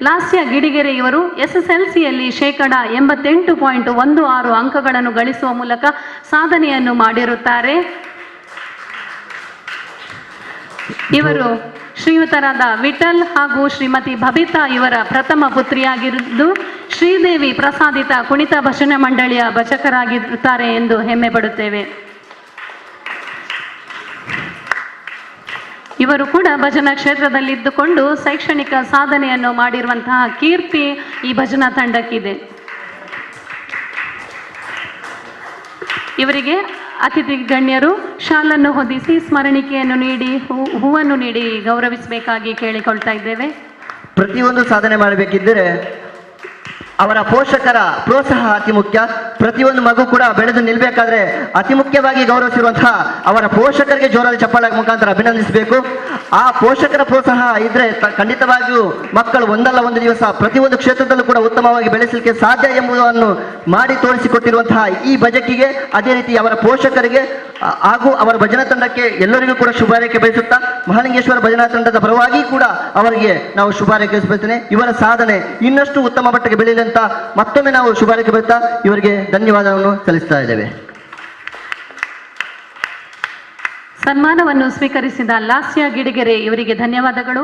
ಲಾಸ್ಯ ಗಿಡಿಗೆರೆ ಇವರು SSLCಯಲ್ಲಿ 88.16 ಅಂಕಗಳನ್ನು ಗಳಿಸುವ ಮೂಲಕ ಸಾಧನೆಯನ್ನು ಮಾಡಿರುತ್ತಾರೆ. ಇವರು ಶ್ರೀಯುತರಾದ ವಿಠಲ್ ಹಾಗೂ ಶ್ರೀಮತಿ ಬಬಿತಾ ಇವರ ಪ್ರಥಮ ಪುತ್ರಿಯಾಗಿದ್ದು ಶ್ರೀದೇವಿ ಪ್ರಸಾದಿತ ಕುಣಿತ ಭಜನೆ ಮಂಡಳಿಯ ಭಜಕರಾಗಿರುತ್ತಾರೆ ಎಂದು ಹೆಮ್ಮೆ ಪಡುತ್ತೇವೆ. ಇವರು ಕೂಡ ಭಜನಾ ಕ್ಷೇತ್ರದಲ್ಲಿದ್ದುಕೊಂಡು ಶೈಕ್ಷಣಿಕ ಸಾಧನೆಯನ್ನು ಮಾಡಿರುವಂತಹ ಕೀರ್ತಿ ಈ ಭಜನಾ ತಂಡಕ್ಕಿದೆ. ಇವರಿಗೆ ಅತಿಥಿ ಗಣ್ಯರು ಶಾಲನ್ನು ಹೊದಿಸಿ ಸ್ಮರಣಿಕೆಯನ್ನು ನೀಡಿ ಹೂವನ್ನು ನೀಡಿ ಗೌರವಿಸಬೇಕಾಗಿ ಕೇಳಿಕೊಳ್ತಾ ಇದ್ದೇವೆ. ಪ್ರತಿಯೊಂದು ಸಾಧನೆ ಮಾಡಬೇಕಿದ್ದರೆ ಅವರ ಪೋಷಕರ ಪ್ರೋತ್ಸಾಹ ಅತಿ ಮುಖ್ಯ. ಪ್ರತಿಯೊಂದು ಮಗು ಕೂಡ ಬೆಳೆದು ನಿಲ್ಬೇಕಾದ್ರೆ ಅತಿ ಮುಖ್ಯವಾಗಿ ಗೌರವಿಸಿರುವಂತಹ ಅವರ ಪೋಷಕರಿಗೆ ಜೋರಾದ ಚಪ್ಪಾಳೆ ಮುಖಾಂತರ ಅಭಿನಂದಿಸಬೇಕು. ಆ ಪೋಷಕರ ಪ್ರೋತ್ಸಾಹ ಇದ್ರೆ ಖಂಡಿತವಾಗಿಯೂ ಮಕ್ಕಳು ಒಂದಲ್ಲ ಒಂದು ದಿವಸ ಪ್ರತಿಯೊಂದು ಕ್ಷೇತ್ರದಲ್ಲೂ ಕೂಡ ಉತ್ತಮವಾಗಿ ಬೆಳೆಸಲಿಕ್ಕೆ ಸಾಧ್ಯ ಎಂಬುದನ್ನು ಮಾಡಿ ತೋರಿಸಿಕೊಟ್ಟಿರುವಂತಹ ಈ ಬಜೆಟಿಗೆ, ಅದೇ ರೀತಿ ಅವರ ಪೋಷಕರಿಗೆ ಹಾಗೂ ಅವರ ಭಜನಾ ತಂಡಕ್ಕೆ ಎಲ್ಲರಿಗೂ ಕೂಡ ಶುಭಾರೈಕೆ ಬಯಸುತ್ತಾ ಮಹಾಲಿಂಗೇಶ್ವರ ಭಜನಾ ತಂಡದ ಪರವಾಗಿ ಕೂಡ ಅವರಿಗೆ ನಾವು ಶುಭಾರೈಕೆ ಬಯಸ್ತೇನೆ. ಇವರ ಸಾಧನೆ ಇನ್ನಷ್ಟು ಉತ್ತಮ ಮಟ್ಟಕ್ಕೆ ಬೆಳೆಯಲಿ ಅಂತ ಮತ್ತೊಮ್ಮೆ ನಾವು ಶುಭಾರೈಕೆ ಬಯಸ್ತಾ ಇವರಿಗೆ ಧನ್ಯವಾದವನ್ನು ಸಲ್ಲಿಸ್ತಾ ಇದ್ದೇವೆ. ಸನ್ಮಾನವನ್ನು ಸ್ವೀಕರಿಸಿದ ಲಾಸ್ಯ ಗಿಡಿಗೆರೆ ಇವರಿಗೆ ಧನ್ಯವಾದಗಳು.